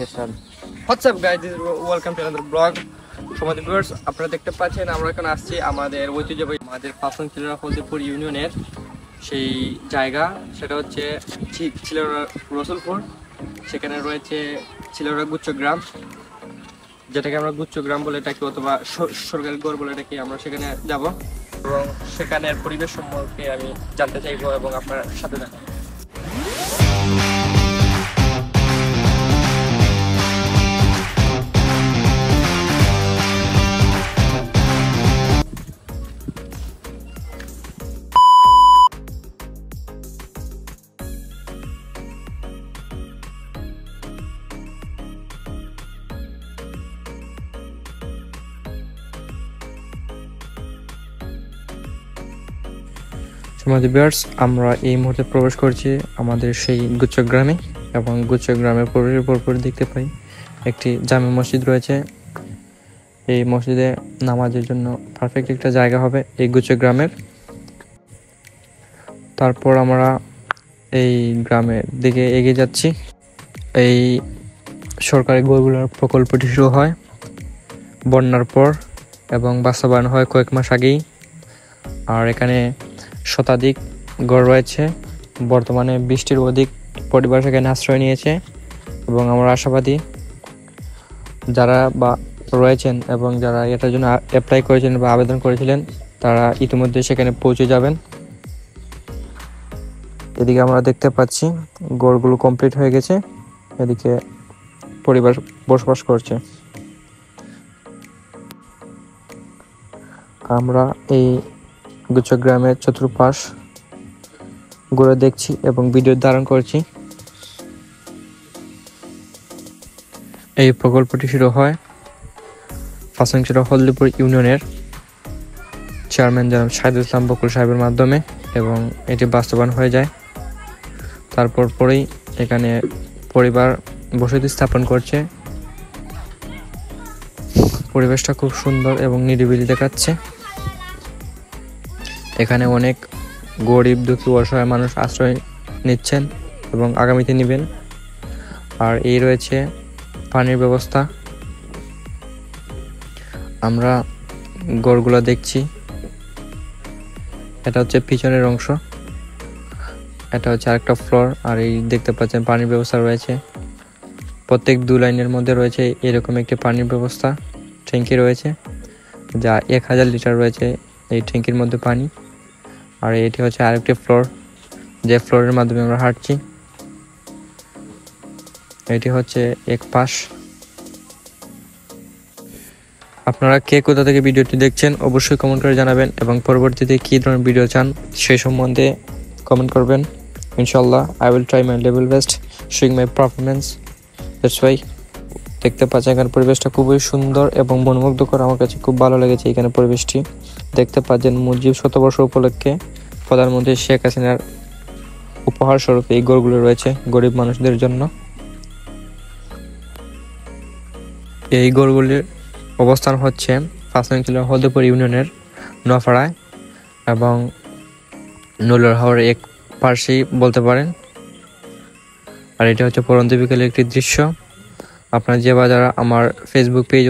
Location. WhatsApp guys, this welcome to another blog. সমাজ viewers, আপনারা দেখতে পাচ্ছেন আমরা এখন আসছি আমাদের ঐতিহ্যবাহী আমাদের পাঁচন চিলরা হলদিপুর ইউনিয়নের সেই জায়গা, সেটা হচ্ছে চিলরা রসুলপুর। সেখানে রয়েছে চিলরা গুচ্ছ গ্রাম, যেটাকে আমরা গুচ্ছ গ্রাম বলে থাকি, অথবা সরকারি গড় বলে থাকি। আমরা সেখানে যাব এবং সেখানের পরিবেশ সম্পর্কে আমি জানতে চাইবো এবং আপনার সাথে দেখা। সমাজ ভিউয়ার্স, আমরা এই মুহূর্তে প্রবেশ করছি আমাদের সেই গুচ্ছ গ্রামে এবং গুচ্ছ গ্রামের প্রবেশের পরপর দেখতে পাই একটি জামে মসজিদ রয়েছে। এই মসজিদে নামাজের জন্য পারফেক্ট একটা জায়গা হবে এই গুচ্ছ গ্রামের। তারপর আমরা এই গ্রামের দিকে এগিয়ে যাচ্ছি। এই সরকারি গড়গুলোর প্রকল্পটি শুরু হয় বন্যার পর এবং বাস্তবায়ন হয় কয়েক মাস আগেই। আর এখানে শতাধিক গড় রয়েছে। বর্তমানে 20টির অধিক পরিবার সেখানে আশ্রয় নিয়েছে এবং আমরা আশাবাদী যারা বা রয়েছেন এবং যারা এটার জন্য অ্যাপ্লাই করেছেন বা আবেদন করেছিলেন তারা ইতিমধ্যে সেখানে পৌঁছে যাবেন। এদিকে আমরা দেখতে পাচ্ছি গড়গুলো কমপ্লিট হয়ে গেছে, এদিকে পরিবার বসবাস করছে। আমরা এই গুচ্ছ গ্রামের চতুর্পাশ ঘুরে দেখছি এবং ভিডিও ধারণ করছি। এই প্রকল্পটি শুরু হয় পাঁচনচিরা হলদিপুর ইউনিয়নের চেয়ারম্যান জনাব শাহিদুল ইসলাম বকুল সাহেবের মাধ্যমে এবং এটি বাস্তবায়ন হয়ে যায়। তারপর পরেই এখানে পরিবার বসতি স্থাপন করছে। পরিবেশটা খুব সুন্দর এবং নিরিবিলি দেখাচ্ছে। এখানে অনেক গরিব দুঃখী অসহায় মানুষ আশ্রয় নিচ্ছেন এবং আগামীতে নেবেন। আর এই রয়েছে পানির ব্যবস্থা। আমরা গড়গুলো দেখছি, এটা হচ্ছে পিছনের অংশ, এটা হচ্ছে আরেকটা ফ্লোর। আর এই দেখতে পাচ্ছেন পানির ব্যবস্থা রয়েছে। প্রত্যেক 2 লাইনের মধ্যে রয়েছে এরকম একটি পানির ব্যবস্থা। ট্যাঙ্কি রয়েছে যা 1000 লিটার রয়েছে এই ট্যাঙ্কির মধ্যে পানি। আর এটি হচ্ছে আরেকটি ফ্লোর, যে ফ্লোরের মাধ্যমে আমরা হাঁটছি। এটি হচ্ছে এক পাশ। আপনারা কে কোথা থেকে ভিডিওটি দেখছেন অবশ্যই কমেন্ট করে জানাবেন এবং পরবর্তীতে কী ধরনের ভিডিও চান সেই সম্বন্ধে কমেন্ট করবেন। ইনশাল্লাহ I will try my level best showing my performance. That's why দেখতে পাচ্ছেন এখানে পরিবেশটা খুবই সুন্দর এবং মনোমুগ্ধকর। আমার কাছে খুব ভালো লেগেছে এখানে পরিবেশটি। দেখতে পাচ্ছেন মুজিব শতবর্ষ উপলক্ষে প্রধানমন্ত্রী শেখ হাসিনার উপহার স্বরূপ এই গড়গুলো রয়েছে গরিব মানুষদের জন্য। এই গড়গুলির অবস্থান হচ্ছে পাঁচনচিরা হলদিপুর ইউনিয়নের নোয়াপাড়ায় এবং নলুর হাওরের এক পাশেই বলতে পারেন। আর এটা হচ্ছে পরন্ত বিকেলের একটি দৃশ্য। আপনার যে বা যারা আমার ফেসবুক পেজ